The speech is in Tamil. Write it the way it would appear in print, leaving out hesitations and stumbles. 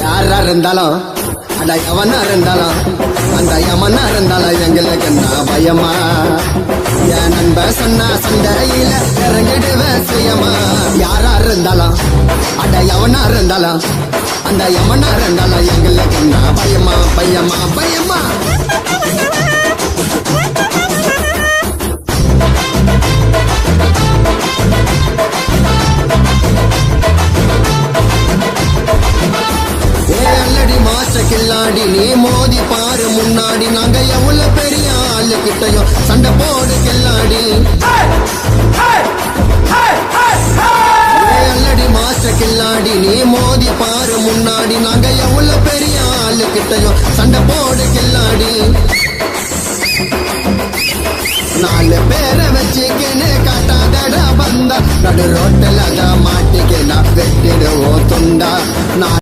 யாரா இருந்தாலும் அட எவனா இருந்தாலும் அந்த யமனா இருந்தாலும் எங்களுக்கு என்ன பயமா என் நண்ப சொன்னா சண்டையில இறங்கிடுவேன் சுயமா யாரா இருந்தாலும் அட எவனா இருந்தாலும் அந்த யமனா இருந்தாலும் எங்களுக்கு என்ன பயமா பயமா பயமா கில்லாடி நீ மோதி பாரு முன்னாடி நாங்க எவ்வளவு பெரிய ஆளு கிட்டையும் சண்டை போடு கில்லாடி அல்லடி மாஸ்டர் கில்லாடி நீ மோதி பாரு முன்னாடி நாங்க எவ்வளவு பெரிய ஆளு கிட்டையும் சண்டை போடு கில்லாடி நாலு பேரை வச்சுக்கின்னு காட்டாதடா வந்தா நடு